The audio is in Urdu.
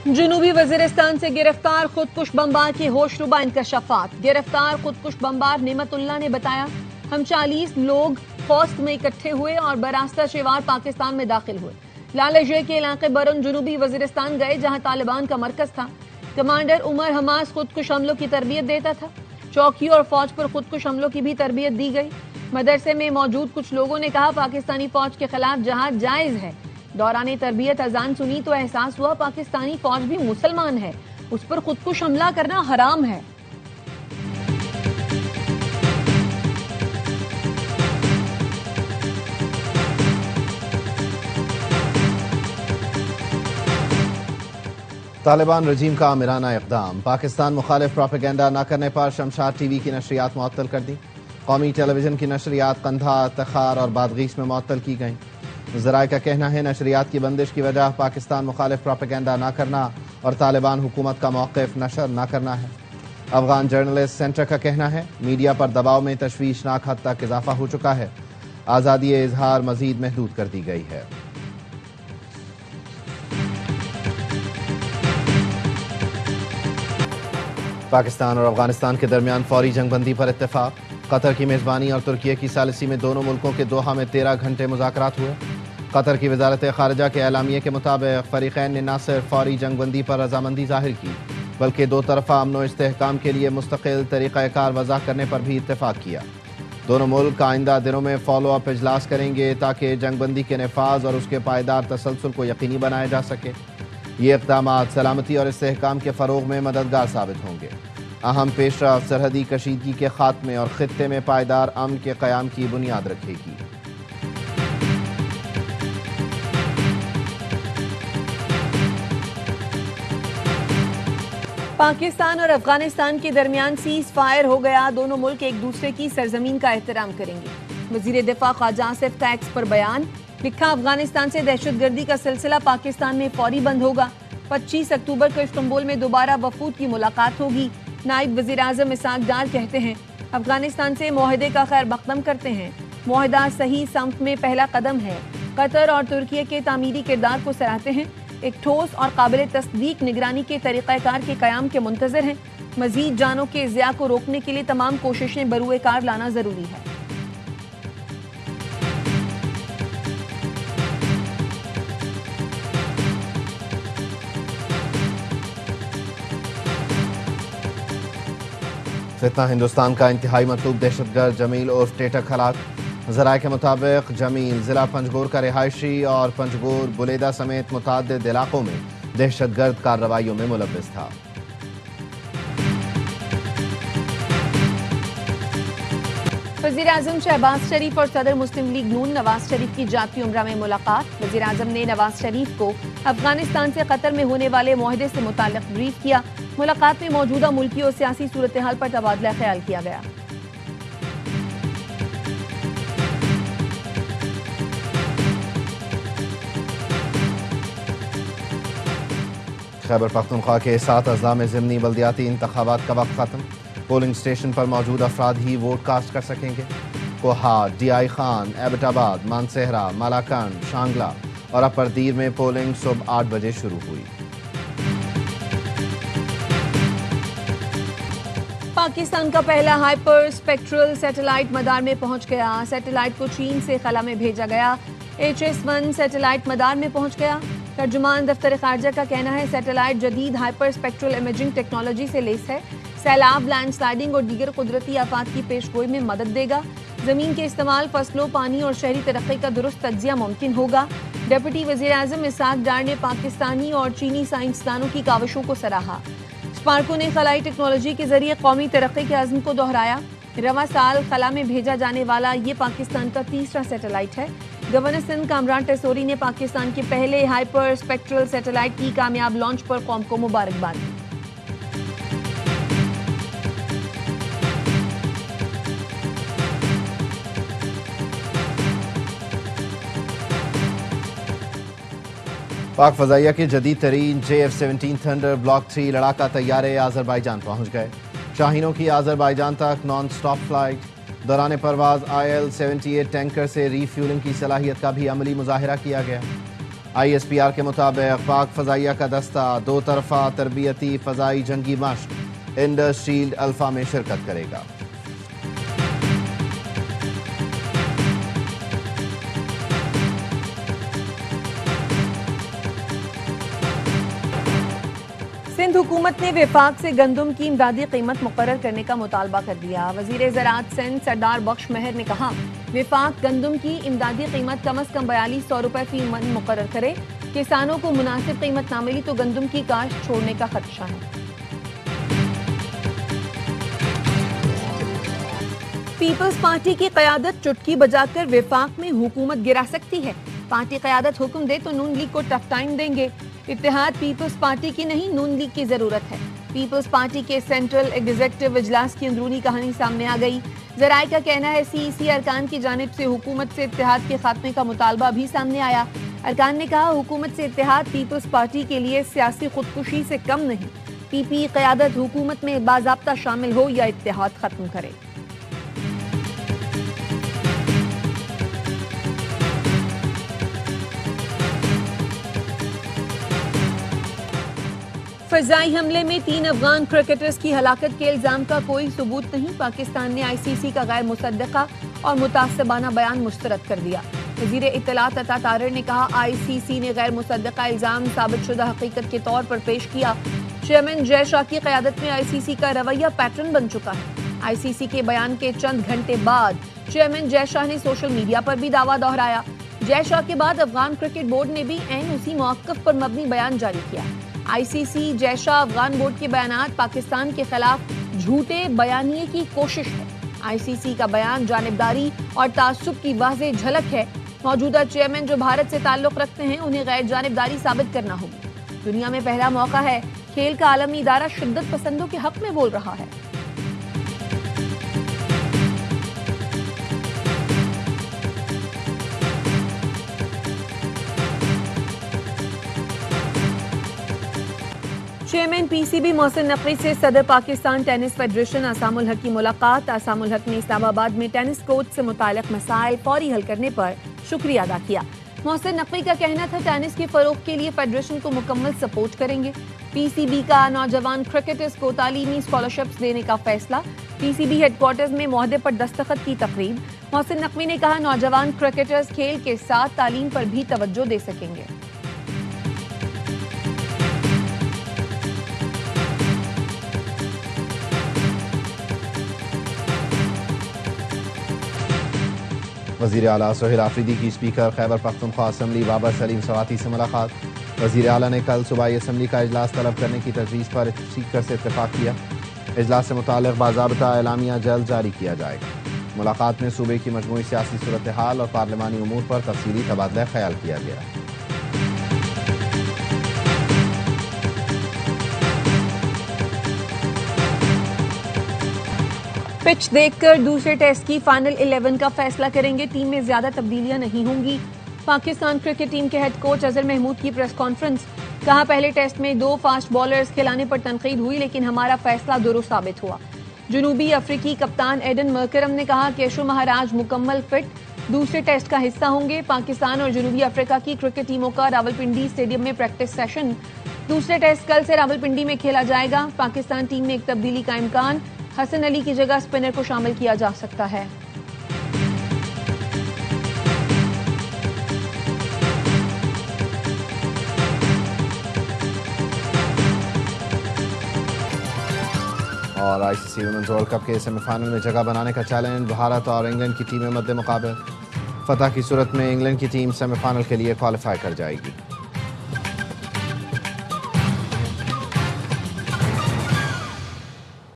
جنوبی وزیرستان سے گرفتار خودکش بمبار کے ہوشربا انکشافات۔ گرفتار خودکش بمبار نعمت اللہ نے بتایا، ہم 40 لوگ خوست میں اکٹھے ہوئے اور براستہ شیوار پاکستان میں داخل ہوئے۔ لال جے کے علاقے برن جنوبی وزیرستان گئے جہاں طالبان کا مرکز تھا۔ کمانڈر عمر حماس خودکش حملوں کی تربیت دیتا تھا۔ چوکیوں اور فوج پر خودکش حملوں کی بھی تربیت دی گئی۔ مدرسے میں موجود کچھ لوگوں نے کہا پاکستانی فوج کے خلاف جہاد جائز ہے۔ دوران تربیت اذان سنی تو احساس ہوا پاکستانی فوج بھی مسلمان ہے، اس پر خودکش حملہ کرنا حرام ہے۔ طالبان رجیم کا آمرانہ اقدام، پاکستان مخالف پروپیگنڈا نہ کرنے پر شمشاد ٹی وی کی نشریات معطل کر دی۔ قومی ٹیلی ویژن کی نشریات قندھار، تخار اور بادغیس میں معطل کی گئیں۔ ذرائع کا کہنا ہے نشریات کی بندش کی وجہ پاکستان مخالف پروپیگنڈا نہ کرنا اور طالبان حکومت کا موقف نشر نہ کرنا ہے۔ افغان جرنلسٹ سینٹر کا کہنا ہے میڈیا پر دباؤ میں تشویشناک حد تک اضافہ ہو چکا ہے، آزادی اظہار مزید محدود کر دی گئی ہے۔ پاکستان اور افغانستان کے درمیان فوری جنگ بندی پر اتفاق، قطر کی میزبانی اور ترکیے کی ثالثی میں دونوں ملکوں کے دوحہ میں 13 گھنٹے مذاکرات ہوئے۔ قطر کی وزارت خارجہ کے اعلامیے کے مطابق فریقین نے نہ صرف فوری جنگ بندی پر رضامندی ظاہر کی بلکہ دو طرفہ امن و استحکام کے لیے مستقل طریقہ کار وضع کرنے پر بھی اتفاق کیا۔ دونوں ملک آئندہ دنوں میں فالو اپ اجلاس کریں گے تاکہ جنگ بندی کے نفاذ اور اس کے پائیدار تسلسل کو یقینی بنایا جا سکے۔ یہ اقدامات سلامتی اور استحکام کے فروغ میں مددگار ثابت ہوں گے۔ اہم پیش رفت سرحدی کشیدگی کے خاتمے اور خطے میں پائیدار امن کے قیام کی بنیاد رکھے گی۔ پاکستان اور افغانستان کے درمیان سیز فائر ہو گیا، دونوں ملک ایک دوسرے کی سرزمین کا احترام کریں گے۔ وزیر دفاع خواجہ آصف ٹیکس پر بیان، لکھا افغانستان سے دہشت گردی کا سلسلہ پاکستان میں فوری بند ہوگا۔ 25 اکتوبر کو استنبول میں دوبارہ وفود کی ملاقات ہوگی۔ نائب وزیر اعظم اسحاق ڈار کہتے ہیں افغانستان سے معاہدے کا خیر مقدم کرتے ہیں، معاہدہ صحیح سمت میں پہلا قدم ہے۔ قطر اور ترکیے کے تعمیری کردار کو سراہتے ہیں، ایک ٹھوس اور قابل تصدیق نگرانی کے طریقہ کار کے قیام کے منتظر ہیں۔ مزید جانوں کے ضیاع کو روکنے کے لیے تمام کوششیں بروئے کار لانا ضروری ہے۔ فتنہ ہندوستان کا انتہائی مطلوب دہشت گرد جمیل عرف ٹیٹک ہلاک۔ ذرائع کے مطابق جمیل ضلع پنجگور کا رہائشی اور پنجگور بلیدہ سمیت متعدد علاقوں میں دہشت گرد کارروائیوں میں ملوث تھا۔ وزیر اعظم شہباز شریف اور صدر مسلم لیگ نون نواز شریف کی جاتی عمرہ میں ملاقات۔ وزیر اعظم نے نواز شریف کو افغانستان سے قطر میں ہونے والے معاہدے سے متعلق بریف کیا۔ ملاقات میں موجودہ ملکی اور سیاسی صورتحال پر تبادلہ خیال کیا گیا۔ خیبر پختونخوا کے 7 اضلاع میں ضمنی بلدیاتی انتخابات کا وقت ختم، پولنگ اسٹیشن پر موجود افراد ہی ووٹ کاسٹ کر سکیں گے۔ کوہا، ڈی آئی خان، ایبٹ آباد، مانسہرہ، مالاکنڈ، شانگلہ اور اپر دیر میں پولنگ صبح 8 بجے شروع ہوئی۔ پاکستان کا پہلا ہائپر اسپیکٹرل سیٹلائٹ مدار میں پہنچ گیا۔ سیٹلائٹ کو چین سے خلا میں بھیجا گیا۔ HS-1 سیٹلائٹ مدار میں پہنچ گیا۔ ترجمان دفتر خارجہ کا کہنا ہے سیٹلائٹ جدید ہائپر اسپیکٹرل امیجنگ ٹیکنالوجی سے لیس ہے، سیلاب، لینڈ سلائڈنگ اور دیگر قدرتی آفات کی پیش گوئی میں مدد دے گا۔ زمین کے استعمال، فصلوں، پانی اور شہری ترقی کا درست تجزیہ ممکن ہوگا۔ ڈپٹی وزیر اعظم اسحاق ڈار نے پاکستانی اور چینی سائنسدانوں کی کاوشوں کو سراہا۔ اسپارکو نے خلائی ٹیکنالوجی کے ذریعے قومی ترقی کے عزم کو دہرایا۔ رواں سال خلا میں بھیجا جانے والا یہ پاکستان کا تیسرا سیٹلائٹ ہے۔ گورنر سندھ کامران ٹیسوری نے پاکستان کے پہلے ہائپر اسپیکٹرل سیٹلائٹ کی کامیاب لانچ پر قوم کو مبارکباد دی۔ پاک فضائیہ کے جدید ترین JF-17 تھنڈر بلاک 3 لڑاکا طیارے آذربائیجان پہنچ گئے۔ شاہینوں کی آذربائیجان تک نان سٹاپ فلائٹ، دوران پرواز IL-78 ٹینکر سے ری فیولنگ کی صلاحیت کا بھی عملی مظاہرہ کیا گیا۔ ISPR کے مطابق پاک فضائیہ کا دستہ 2 طرفہ تربیتی فضائی جنگی مشق انڈس شیلڈ الفا میں شرکت کرے گا۔ سندھ حکومت نے وفاق سے گندم کی امدادی قیمت مقرر کرنے کا مطالبہ کر دیا۔ وزیر زراعت سندھ سردار بخش مہر نے کہا وفاق گندم کی امدادی قیمت کم از کم 4200 روپے فی من مقرر کرے۔ کسانوں کو مناسب قیمت نہ ملی تو گندم کی کاشت چھوڑنے کا خدشہ ہے۔ پیپلز پارٹی کی قیادت چٹکی بجا کر وفاق میں حکومت گرا سکتی ہے۔ پارٹی قیادت حکم دے تو نون لیگ کو ٹف ٹائم دیں گے۔ اتحاد پیپلز پارٹی کی نہیں نون لیگ کی ضرورت ہے۔ پیپلز پارٹی کے سینٹرل ایگزیکٹو اجلاس کی اندرونی کہانی سامنے آ گئی۔ ذرائع کا کہنا ہے CEC ارکان کی جانب سے حکومت سے اتحاد کے خاتمے کا مطالبہ بھی سامنے آیا۔ ارکان نے کہا حکومت سے اتحاد پیپلز پارٹی کے لیے سیاسی خودکشی سے کم نہیں۔ PP قیادت حکومت میں باضابطہ شامل ہو یا اتحاد ختم کرے۔ فضائی حملے میں 3 افغان کرکٹرز کی ہلاکت کے الزام کا کوئی ثبوت نہیں۔ پاکستان نے ICC کا غیر مصدقہ اور متعصبانہ بیان مسترد کر دیا۔ وزیر اطلاعات عطا طاہر نے کہا ICC نے غیر مصدقہ الزام ثابت شدہ حقیقت کے طور پر پیش کیا۔ چیئرمین جے شاہ کی قیادت میں ICC کا رویہ پیٹرن بن چکا ہے۔ ICC کے بیان کے چند گھنٹے بعد چیئرمین جے شاہ نے سوشل میڈیا پر بھی دعویٰ دہرایا۔ جے شاہ کے بعد افغان کرکٹ بورڈ نے بھی عین اسی موقف پر مبنی بیان جاری کیا۔ ICC جے شاہ افغان بورڈ کے بیانات پاکستان کے خلاف جھوٹے بیانیے کی کوشش ہے۔ ICC کا بیان جانبداری اور تعصب کی واضح جھلک ہے۔ موجودہ چیئرمین جو بھارت سے تعلق رکھتے ہیں انہیں غیر جانبداری ثابت کرنا ہوگی۔ دنیا میں پہلا موقع ہے کھیل کا عالمی ادارہ شدت پسندوں کے حق میں بول رہا ہے۔ چیئرمین PCB محسن نقوی سے صدر پاکستان ٹینس فیڈریشن اسام الحق کی ملاقات۔ اسام الحق نے اسلام آباد میں ٹینس کورٹ سے متعلق مسائل فوری حل کرنے پر شکریہ ادا کیا۔ محسن نقوی کا کہنا تھا ٹینس کے فروغ کے لیے فیڈریشن کو مکمل سپورٹ کریں گے۔ PCB کا نوجوان کرکٹرز کو تعلیمی اسکالرشپس دینے کا فیصلہ۔ PCB ہیڈ کوارٹرز میں معاہدے پر دستخط کی تقریب۔ محسن نقوی نے کہا نوجوان کرکٹرز کھیل کے ساتھ تعلیم پر بھی توجہ دے سکیں گے۔ وزیر اعلیٰ سہیل آفریدی کی اسپیکر خیبر پختونخوا اسمبلی بابر سلیم سواتی سے ملاقات۔ وزیر اعلیٰ نے کل صوبائی اسمبلی کا اجلاس طلب کرنے کی تجویز پر اسپیکر سے اتفاق کیا۔ اجلاس سے متعلق باضابطہ اعلامیہ جلد جاری کیا جائے گا۔ ملاقات میں صوبے کی مجموعی سیاسی صورتحال اور پارلیمانی امور پر تفصیلی تبادلہ خیال کیا گیا۔ پچ دیکھ کر دوسرے ٹیسٹ کی فائنل 11 کا فیصلہ کریں گے۔ ٹیم میں زیادہ تبدیلیاں نہیں ہوں گی۔ پاکستان کرکٹ ٹیم کے ہیڈ کوچ اظہر محمود کی پریس کانفرنس۔ کہا پہلے ٹیسٹ میں 2 فاسٹ بالرز کھلانے پر تنقید ہوئی لیکن ہمارا فیصلہ درست ثابت ہوا۔ جنوبی افریقی کپتان ایڈن مرکرم نے کہا کیشو مہاراج مکمل فٹ دوسرے ٹیسٹ کا حصہ ہوں گے۔ پاکستان اور جنوبی افریقہ کی کرکٹ ٹیموں کا راولپنڈی اسٹیڈیم میں پریکٹس سیشن۔ دوسرے ٹیسٹ کل سے راولپنڈی میں کھیلا جائے گا۔ پاکستان ٹیم میں ایک تبدیلی کا امکان، حسن علی کی جگہ اسپنر کو شامل کیا جا سکتا ہے۔ اور ICC ویمنز ورلڈ کپ کے سیمی فائنل میں جگہ بنانے کا چیلنج، بھارت اور انگلینڈ کی ٹیمیں مد مقابل۔ فتح کی صورت میں انگلینڈ کی ٹیم سیمی فائنل کے لیے کوالیفائی کر جائے گی۔